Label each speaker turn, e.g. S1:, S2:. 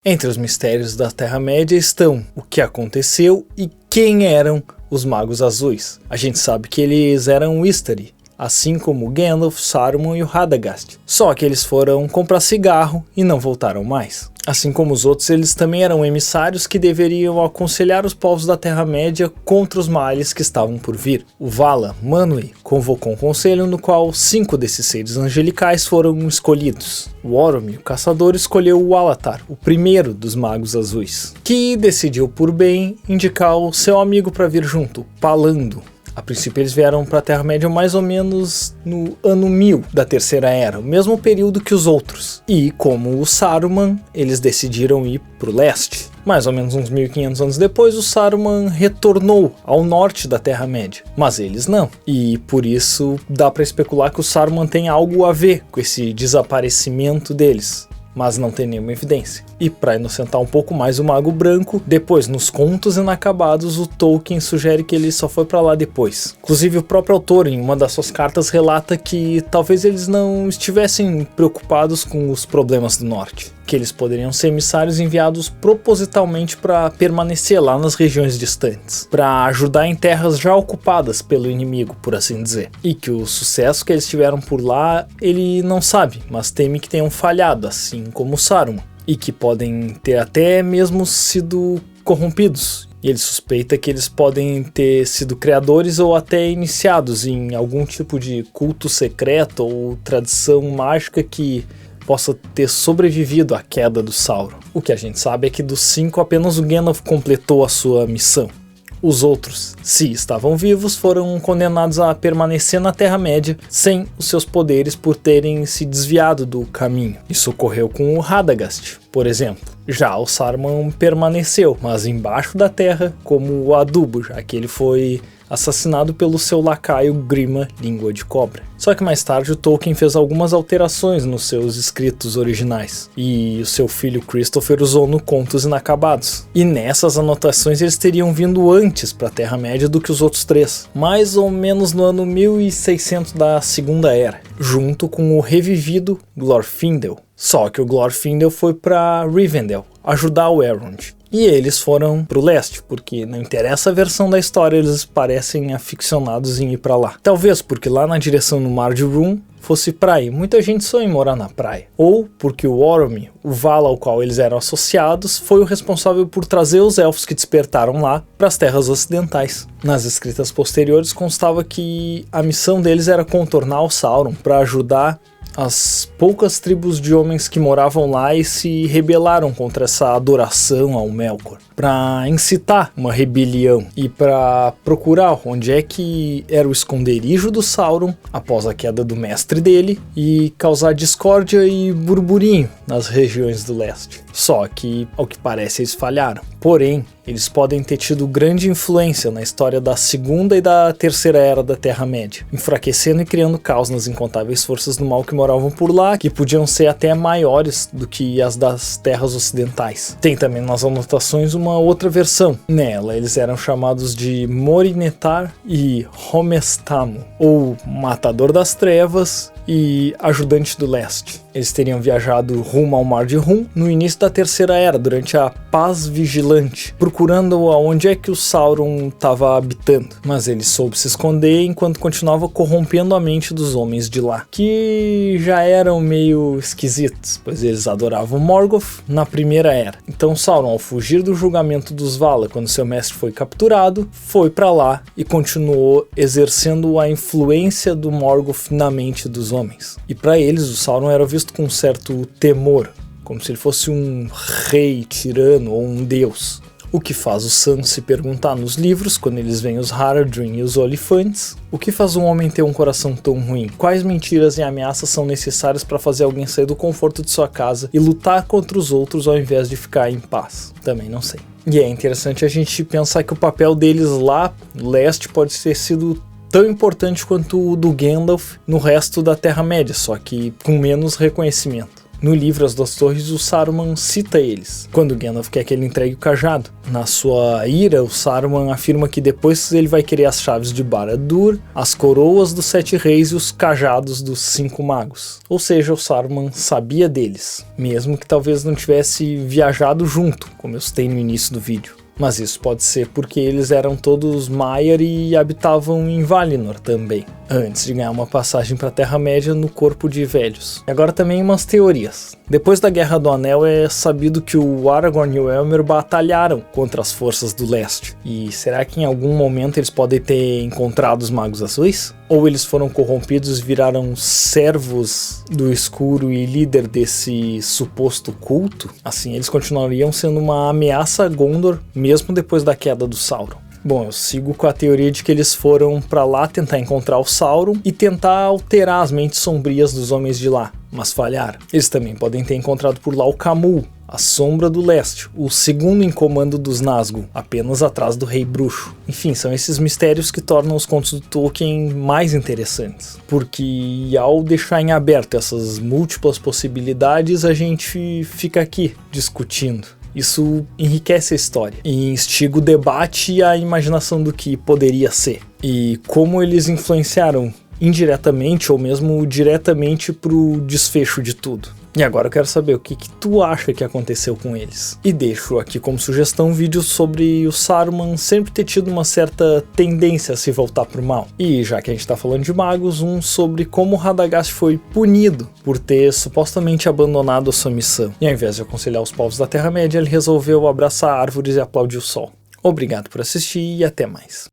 S1: Entre os mistérios da Terra-média estão o que aconteceu e quem eram os Magos Azuis. A gente sabe que eles eram Istari, assim como Gandalf, Saruman e o Radagast. Só que eles foram comprar cigarro e não voltaram mais. Assim como os outros, eles também eram emissários que deveriam aconselhar os povos da Terra-média contra os males que estavam por vir. O Vala, Manwë, convocou um conselho no qual 5 desses seres angelicais foram escolhidos. O Orome, o caçador, escolheu o Alatar, o primeiro dos Magos Azuis, que decidiu por bem indicar o seu amigo para vir junto, Palando. A princípio eles vieram para a Terra-média mais ou menos no ano 1000 da Terceira Era, o mesmo período que os outros. E como o Saruman, eles decidiram ir para o leste. Mais ou menos uns 1500 anos depois, o Saruman retornou ao norte da Terra-média, mas eles não. E por isso dá para especular que o Saruman tem algo a ver com esse desaparecimento deles, mas não tem nenhuma evidência. E para inocentar um pouco mais o Mago Branco, depois nos Contos Inacabados o Tolkien sugere que ele só foi para lá depois. Inclusive o próprio autor em uma das suas cartas relata que talvez eles não estivessem preocupados com os problemas do norte, que eles poderiam ser emissários enviados propositalmente para permanecer lá nas regiões distantes, para ajudar em terras já ocupadas pelo inimigo, por assim dizer. E que o sucesso que eles tiveram por lá ele não sabe, mas teme que tenham falhado, assim como o Saruman, e que podem ter até mesmo sido corrompidos. E ele suspeita que eles podem ter sido criadores ou até iniciados em algum tipo de culto secreto ou tradição mágica que possa ter sobrevivido à queda do Sauron. O que a gente sabe é que dos 5 apenas o Gandalf completou a sua missão. Os outros, se estavam vivos, foram condenados a permanecer na Terra-média sem os seus poderes por terem se desviado do caminho. Isso ocorreu com o Radagast, por exemplo. Já o Saruman permaneceu, mas embaixo da terra como o adubo, já que ele foi assassinado pelo seu lacaio Grima, Língua de Cobra. Só que mais tarde o Tolkien fez algumas alterações nos seus escritos originais, e o seu filho Christopher usou no Contos Inacabados. E nessas anotações eles teriam vindo antes para a Terra-média do que os outros 3, mais ou menos no ano 1600 da Segunda Era, junto com o revivido Glorfindel. Só que o Glorfindel foi para Rivendell ajudar o Elrond. E eles foram pro leste, porque não interessa a versão da história, eles parecem aficionados em ir pra lá. Talvez porque lá na direção do Mar de Rhûn fosse praia, muita gente sonha em morar na praia. Ou porque o Orome, o Vala ao qual eles eram associados, foi o responsável por trazer os elfos que despertaram lá para as terras ocidentais. Nas escritas posteriores constava que a missão deles era contornar o Sauron para ajudar as poucas tribos de homens que moravam lá e se rebelaram contra essa adoração ao Melkor, para incitar uma rebelião e para procurar onde é que era o esconderijo do Sauron após a queda do mestre dele e causar discórdia e burburinho nas regiões do leste. Só que, ao que parece, eles falharam. Porém, eles podem ter tido grande influência na história da Segunda e da Terceira Era da Terra-média, enfraquecendo e criando caos nas incontáveis forças do mal que moravam por lá, que podiam ser até maiores do que as das terras ocidentais. Tem também nas anotações uma outra versão. Nela, eles eram chamados de Morinetar e Homestamo, ou Matador das Trevas e Ajudante do Leste. Eles teriam viajado rumo ao Mar de Rhûn no início da Terceira Era, durante a Paz Vigilante, procurando aonde é que o Sauron estava habitando. Mas ele soube se esconder enquanto continuava corrompendo a mente dos homens de lá, que já eram meio esquisitos, pois eles adoravam Morgoth na Primeira Era. Então Sauron, ao fugir do julgamento dos Vala quando seu mestre foi capturado, foi para lá e continuou exercendo a influência do Morgoth na mente dos homens. E para eles o Sauron era visto com um certo temor, como se ele fosse um rei tirano ou um deus. O que faz o Sam se perguntar nos livros, quando eles veem os Haradrim e os Olifantes, o que faz um homem ter um coração tão ruim? Quais mentiras e ameaças são necessárias para fazer alguém sair do conforto de sua casa e lutar contra os outros ao invés de ficar em paz? Também não sei. E é interessante a gente pensar que o papel deles lá no leste pode ter sido tão importante quanto o do Gandalf no resto da Terra-média, só que com menos reconhecimento. No livro As Duas Torres, o Saruman cita eles, quando Gandalf quer que ele entregue o cajado. Na sua ira, o Saruman afirma que depois ele vai querer as chaves de Barad-dûr, as coroas dos 7 reis e os cajados dos 5 magos. Ou seja, o Saruman sabia deles, mesmo que talvez não tivesse viajado junto, como eu citei no início do vídeo. Mas isso pode ser porque eles eram todos Maiar e habitavam em Valinor também, antes de ganhar uma passagem para a Terra-média no corpo de velhos. E agora também umas teorias. Depois da Guerra do Anel é sabido que o Aragorn e o Elmer batalharam contra as forças do leste. E será que em algum momento eles podem ter encontrado os Magos Azuis? Ou eles foram corrompidos e viraram servos do escuro e líder desse suposto culto? Assim, eles continuariam sendo uma ameaça a Gondor, mesmo depois da queda do Sauron. Bom, eu sigo com a teoria de que eles foram pra lá tentar encontrar o Sauron e tentar alterar as mentes sombrias dos homens de lá, mas falharam. Eles também podem ter encontrado por lá o Camul, a Sombra do Leste, o segundo em comando dos Nazgûl, apenas atrás do Rei Bruxo. Enfim, são esses mistérios que tornam os contos do Tolkien mais interessantes, porque ao deixar em aberto essas múltiplas possibilidades, a gente fica aqui discutindo. Isso enriquece a história e instiga o debate e a imaginação do que poderia ser. E como eles influenciaram indiretamente ou mesmo diretamente pro desfecho de tudo. E agora eu quero saber o que tu acha que aconteceu com eles. E deixo aqui como sugestão um vídeo sobre o Saruman sempre ter tido uma certa tendência a se voltar pro mal. E já que a gente tá falando de magos, um sobre como Radagast foi punido por ter supostamente abandonado a sua missão. E ao invés de aconselhar os povos da Terra-média, ele resolveu abraçar árvores e aplaudir o sol. Obrigado por assistir e até mais.